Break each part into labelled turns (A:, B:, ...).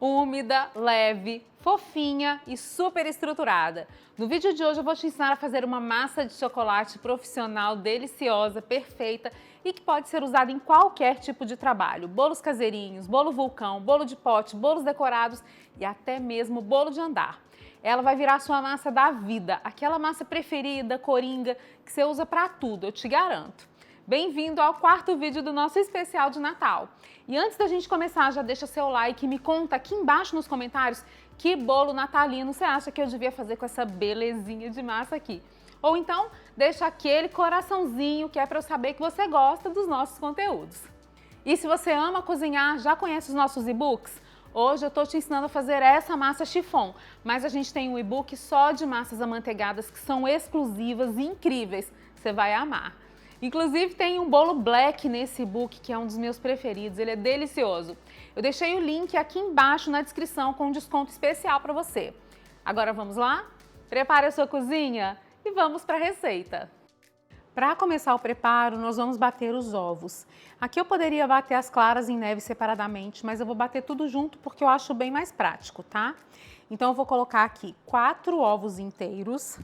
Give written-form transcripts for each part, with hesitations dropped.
A: úmida, leve, fofinha e super estruturada. No vídeo de hoje eu vou te ensinar a fazer uma massa de chocolate profissional, deliciosa, perfeita e que pode ser usada em qualquer tipo de trabalho. Bolos caseirinhos, bolo vulcão, bolo de pote, bolos decorados e até mesmo bolo de andar. Ela vai virar a sua massa da vida, aquela massa preferida, coringa, que você usa para tudo, eu te garanto. Bem-vindo ao quarto vídeo do nosso especial de Natal. E antes da gente começar, já deixa seu like e me conta aqui embaixo nos comentários que bolo natalino você acha que eu devia fazer com essa belezinha de massa aqui. Ou então, deixa aquele coraçãozinho que é para eu saber que você gosta dos nossos conteúdos. E se você ama cozinhar, já conhece os nossos e-books? Hoje eu estou te ensinando a fazer essa massa chiffon, mas a gente tem um e-book só de massas amanteigadas que são exclusivas e incríveis. Você vai amar. Inclusive tem um bolo black nesse e-book que é um dos meus preferidos, ele é delicioso. Eu deixei o link aqui embaixo na descrição com um desconto especial para você. Agora vamos lá? Prepare a sua cozinha e vamos para a receita. Para começar o preparo, nós vamos bater os ovos. Aqui eu poderia bater as claras em neve separadamente, mas eu vou bater tudo junto porque eu acho bem mais prático, tá? Então eu vou colocar aqui 4 ovos inteiros.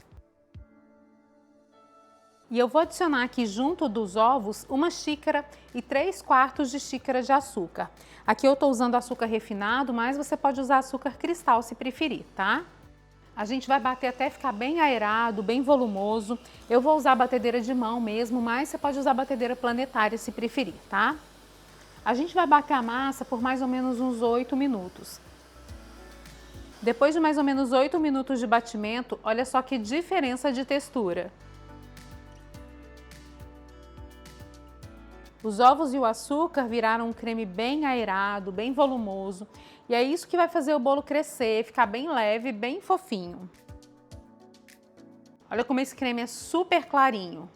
A: E eu vou adicionar aqui junto dos ovos 1 xícara e 3/4 de xícara de açúcar. Aqui eu estou usando açúcar refinado, mas você pode usar açúcar cristal se preferir, tá? A gente vai bater até ficar bem aerado, bem volumoso. Eu vou usar a batedeira de mão mesmo, mas você pode usar a batedeira planetária se preferir, tá? A gente vai bater a massa por mais ou menos uns 8 minutos. Depois de mais ou menos 8 minutos de batimento, olha só que diferença de textura. Os ovos e o açúcar viraram um creme bem aerado, bem volumoso. E é isso que vai fazer o bolo crescer, ficar bem leve, bem fofinho. Olha como esse creme é super clarinho.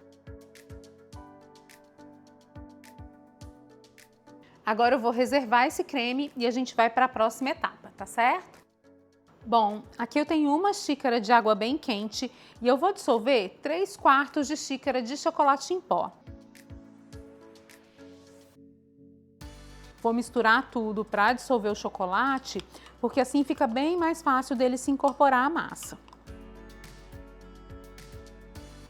A: Agora eu vou reservar esse creme e a gente vai para a próxima etapa, tá certo? Bom, aqui eu tenho 1 xícara de água bem quente e eu vou dissolver 3/4 de xícara de chocolate em pó. Vou misturar tudo para dissolver o chocolate, porque assim fica bem mais fácil dele se incorporar à massa.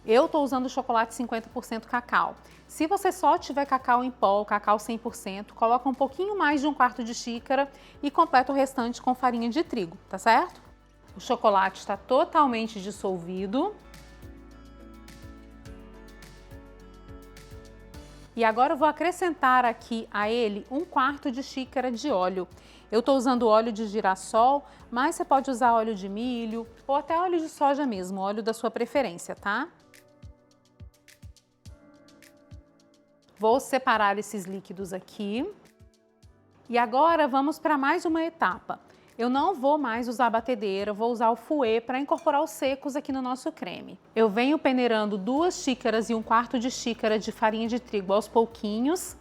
A: Eu estou usando chocolate 50% cacau. Se você só tiver cacau em pó, cacau 100%, coloca um pouquinho mais de 1/4 de xícara e completa o restante com farinha de trigo, tá certo? O chocolate está totalmente dissolvido. E agora eu vou acrescentar aqui a ele 1/4 de xícara de óleo. Eu estou usando óleo de girassol, mas você pode usar óleo de milho ou até óleo de soja mesmo, óleo da sua preferência, tá? Vou separar esses líquidos aqui. E agora vamos para mais uma etapa. Eu não vou mais usar a batedeira, vou usar o fouet para incorporar os secos aqui no nosso creme. Eu venho peneirando 2 xícaras e 1/4 de xícara de farinha de trigo aos pouquinhos.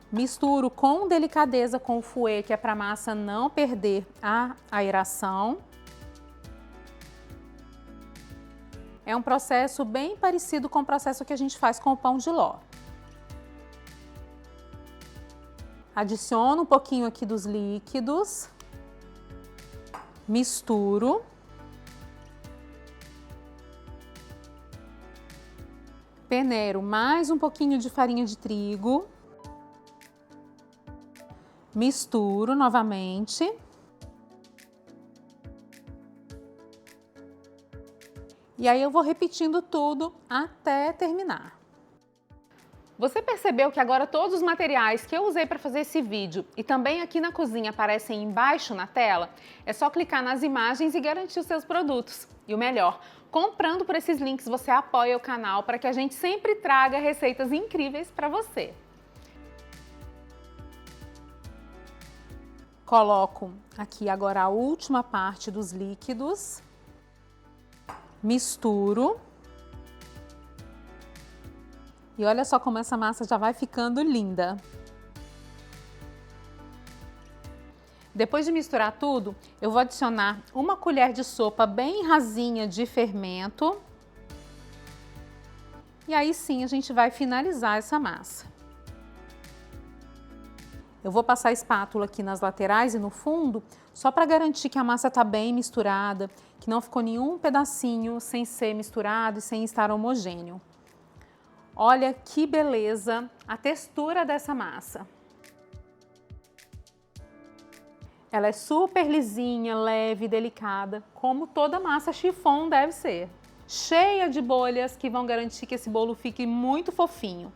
A: Misturo com delicadeza com o fouet, que é para a massa não perder a aeração. É um processo bem parecido com o processo que a gente faz com o pão de ló. Adiciono um pouquinho aqui dos líquidos, misturo. Peneiro mais um pouquinho de farinha de trigo. Misturo novamente. E aí eu vou repetindo tudo até terminar. Você percebeu que agora todos os materiais que eu usei para fazer esse vídeo e também aqui na cozinha aparecem embaixo na tela? É só clicar nas imagens e garantir os seus produtos. E o melhor, comprando por esses links você apoia o canal para que a gente sempre traga receitas incríveis para você. Coloco aqui agora a última parte dos líquidos. Misturo. E olha só como essa massa já vai ficando linda. Depois de misturar tudo, eu vou adicionar 1 colher de sopa bem rasinha de fermento. E aí sim a gente vai finalizar essa massa. Eu vou passar a espátula aqui nas laterais e no fundo, só para garantir que a massa está bem misturada, que não ficou nenhum pedacinho sem ser misturado e sem estar homogêneo. Olha que beleza a textura dessa massa. Ela é super lisinha, leve, delicada, como toda massa chiffon deve ser. Cheia de bolhas que vão garantir que esse bolo fique muito fofinho.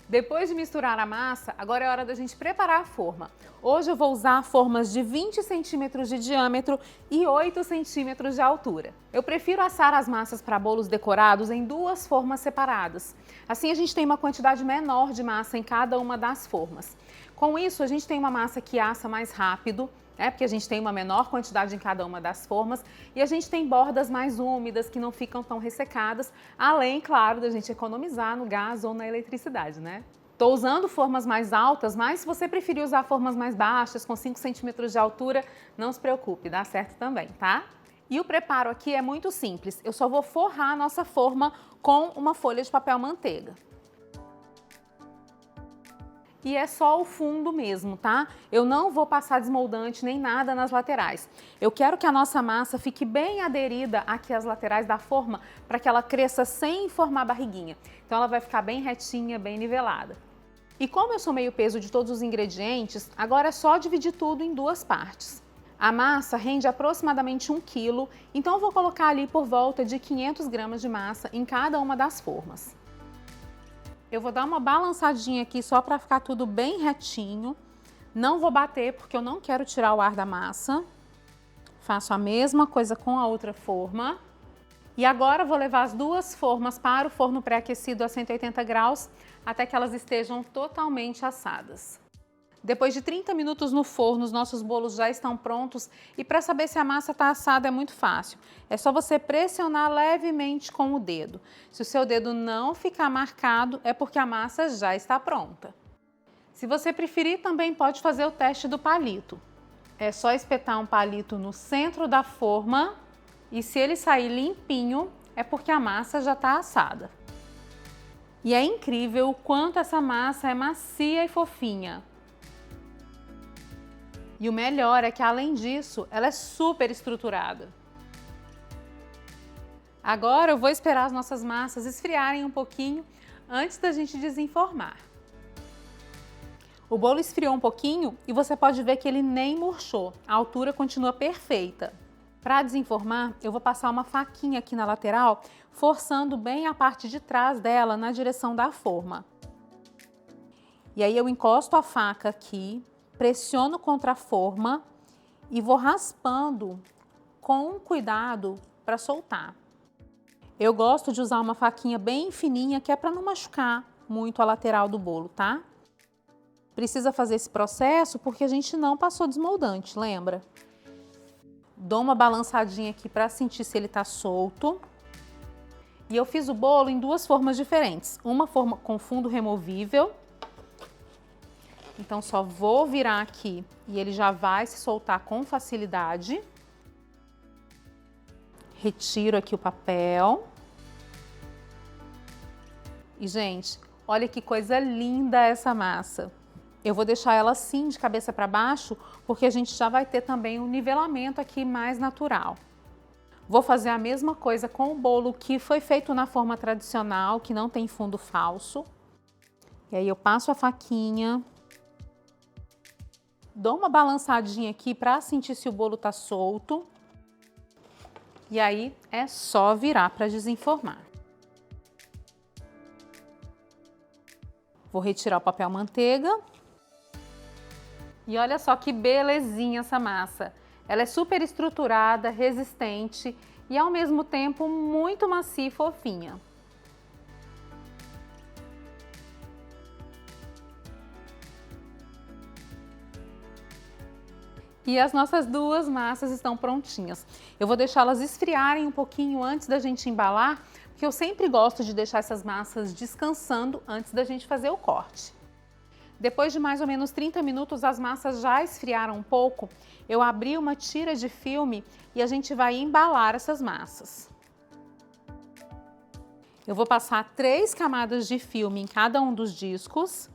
A: Depois de misturar a massa, agora é hora da gente preparar a forma. Hoje eu vou usar formas de 20 centímetros de diâmetro e 8 centímetros de altura. Eu prefiro assar as massas para bolos decorados em duas formas separadas. Assim a gente tem uma quantidade menor de massa em cada uma das formas. Com isso, a gente tem uma massa que assa mais rápido, porque a gente tem uma menor quantidade em cada uma das formas e a gente tem bordas mais úmidas que não ficam tão ressecadas, além, claro, da gente economizar no gás ou na eletricidade, né? Estou usando formas mais altas, mas se você preferir usar formas mais baixas, com 5 centímetros de altura, não se preocupe, dá certo também, tá? E o preparo aqui é muito simples, eu só vou forrar a nossa forma com uma folha de papel manteiga. E é só o fundo mesmo, tá? Eu não vou passar desmoldante nem nada nas laterais. Eu quero que a nossa massa fique bem aderida aqui às laterais da forma para que ela cresça sem formar barriguinha. Então ela vai ficar bem retinha, bem nivelada. E como eu sou meio peso de todos os ingredientes, agora é só dividir tudo em duas partes. A massa rende aproximadamente 1 kg, então eu vou colocar ali por volta de 500 gramas de massa em cada uma das formas. Eu vou dar uma balançadinha aqui só para ficar tudo bem retinho. Não vou bater porque eu não quero tirar o ar da massa. Faço a mesma coisa com a outra forma. E agora vou levar as duas formas para o forno pré-aquecido a 180 graus até que elas estejam totalmente assadas. Depois de 30 minutos no forno, os nossos bolos já estão prontos e para saber se a massa está assada é muito fácil. É só você pressionar levemente com o dedo. Se o seu dedo não ficar marcado, é porque a massa já está pronta. Se você preferir, também pode fazer o teste do palito. É só espetar um palito no centro da forma e se ele sair limpinho, é porque a massa já está assada. E é incrível o quanto essa massa é macia e fofinha. E o melhor é que, além disso, ela é super estruturada. Agora eu vou esperar as nossas massas esfriarem um pouquinho antes da gente desenformar. O bolo esfriou um pouquinho e você pode ver que ele nem murchou. A altura continua perfeita. Para desenformar, eu vou passar uma faquinha aqui na lateral, forçando bem a parte de trás dela na direção da forma. E aí eu encosto a faca aqui, pressiono contra a forma e vou raspando com cuidado para soltar. Eu gosto de usar uma faquinha bem fininha, que é para não machucar muito a lateral do bolo, tá? Precisa fazer esse processo porque a gente não passou desmoldante, lembra? Dou uma balançadinha aqui para sentir se ele tá solto. E eu fiz o bolo em duas formas diferentes. Uma forma com fundo removível. Então, só vou virar aqui e ele já vai se soltar com facilidade. Retiro aqui o papel. E, gente, olha que coisa linda essa massa. Eu vou deixar ela assim, de cabeça para baixo, porque a gente já vai ter também um nivelamento aqui mais natural. Vou fazer a mesma coisa com o bolo que foi feito na forma tradicional, que não tem fundo falso. E aí eu passo a faquinha. Dou uma balançadinha aqui para sentir se o bolo tá solto. E aí é só virar para desenformar. Vou retirar o papel manteiga. E olha só que belezinha essa massa. Ela é super estruturada, resistente e ao mesmo tempo muito macia e fofinha. E as nossas duas massas estão prontinhas. Eu vou deixá-las esfriarem um pouquinho antes da gente embalar, porque eu sempre gosto de deixar essas massas descansando antes da gente fazer o corte. Depois de mais ou menos 30 minutos, as massas já esfriaram um pouco. Eu abri uma tira de filme e a gente vai embalar essas massas. Eu vou passar 3 camadas de filme em cada um dos discos.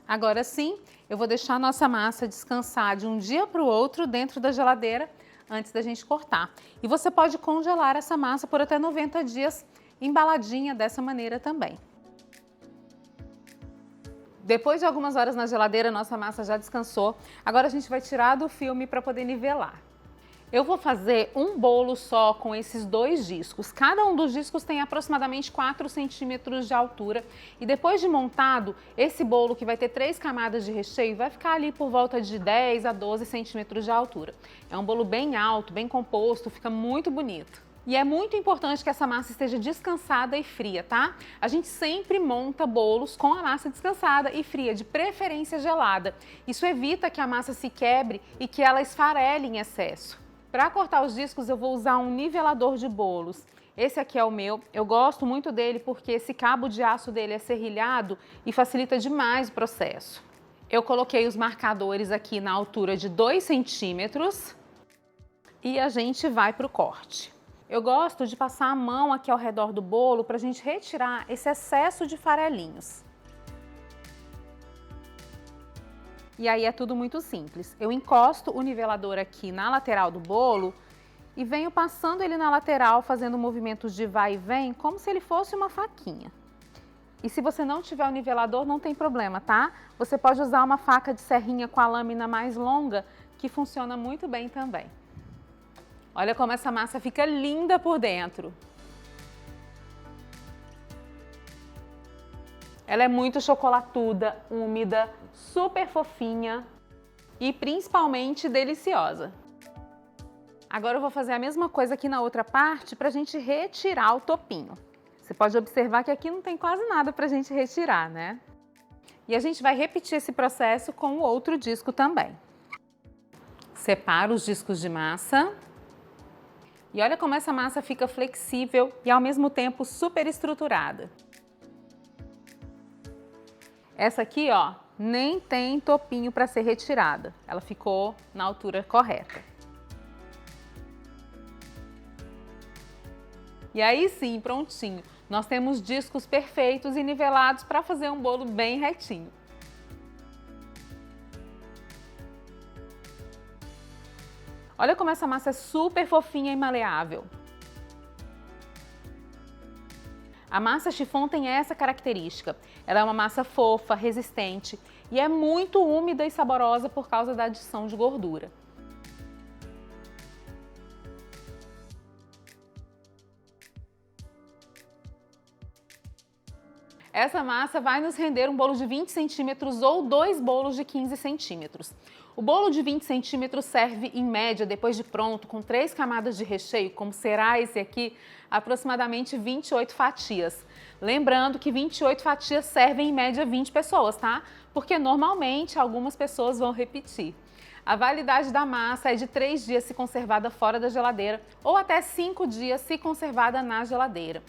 A: Agora sim, eu vou deixar a nossa massa descansar de um dia para o outro dentro da geladeira antes da gente cortar. E você pode congelar essa massa por até 90 dias embaladinha dessa maneira também. Depois de algumas horas na geladeira, nossa massa já descansou. Agora a gente vai tirar do filme para poder nivelar. Eu vou fazer um bolo só com esses 2 discos. Cada um dos discos tem aproximadamente 4 centímetros de altura. E depois de montado, esse bolo que vai ter 3 camadas de recheio vai ficar ali por volta de 10 a 12 centímetros de altura. É um bolo bem alto, bem composto, fica muito bonito. E é muito importante que essa massa esteja descansada e fria, tá? A gente sempre monta bolos com a massa descansada e fria, de preferência gelada. Isso evita que a massa se quebre e que ela esfarele em excesso. Para cortar os discos, eu vou usar um nivelador de bolos. Esse aqui é o meu. Eu gosto muito dele porque esse cabo de aço dele é serrilhado e facilita demais o processo. Eu coloquei os marcadores aqui na altura de 2 centímetros e a gente vai para o corte. Eu gosto de passar a mão aqui ao redor do bolo para a gente retirar esse excesso de farelinhos. E aí é tudo muito simples. Eu encosto o nivelador aqui na lateral do bolo e venho passando ele na lateral, fazendo movimentos de vai e vem, como se ele fosse uma faquinha. E se você não tiver o nivelador, não tem problema, tá? Você pode usar uma faca de serrinha com a lâmina mais longa, que funciona muito bem também. Olha como essa massa fica linda por dentro. Ela é muito chocolatuda, úmida, super fofinha e principalmente deliciosa. Agora eu vou fazer a mesma coisa aqui na outra parte para a gente retirar o topinho. Você pode observar que aqui não tem quase nada para a gente retirar, né? E a gente vai repetir esse processo com o outro disco também. Separo os discos de massa. E olha como essa massa fica flexível e ao mesmo tempo super estruturada. Essa aqui, ó, nem tem topinho para ser retirada. Ela ficou na altura correta. E aí sim, prontinho. Nós temos discos perfeitos e nivelados para fazer um bolo bem retinho. Olha como essa massa é super fofinha e maleável. A massa chiffon tem essa característica. Ela é uma massa fofa, resistente e é muito úmida e saborosa por causa da adição de gordura. Essa massa vai nos render um bolo de 20 centímetros ou 2 bolos de 15 centímetros. O bolo de 20 centímetros serve, em média, depois de pronto, com 3 camadas de recheio, como será esse aqui, aproximadamente 28 fatias. Lembrando que 28 fatias servem, em média, 20 pessoas, tá? Porque, normalmente, algumas pessoas vão repetir. A validade da massa é de 3 dias se conservada fora da geladeira ou até 5 dias se conservada na geladeira.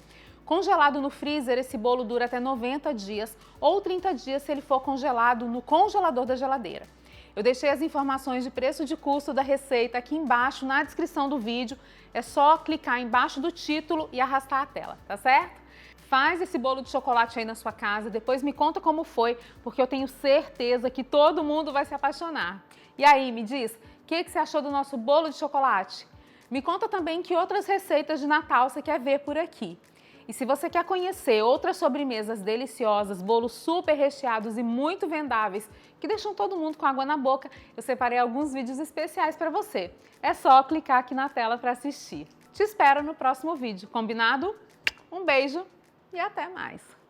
A: Congelado no freezer, esse bolo dura até 90 dias ou 30 dias se ele for congelado no congelador da geladeira. Eu deixei as informações de preço de custo da receita aqui embaixo na descrição do vídeo. É só clicar embaixo do título e arrastar a tela, tá certo? Faz esse bolo de chocolate aí na sua casa, depois me conta como foi, porque eu tenho certeza que todo mundo vai se apaixonar. E aí, me diz, o que você achou do nosso bolo de chocolate? Me conta também que outras receitas de Natal você quer ver por aqui. E se você quer conhecer outras sobremesas deliciosas, bolos super recheados e muito vendáveis, que deixam todo mundo com água na boca, eu separei alguns vídeos especiais para você. É só clicar aqui na tela para assistir. Te espero no próximo vídeo, combinado? Um beijo e até mais!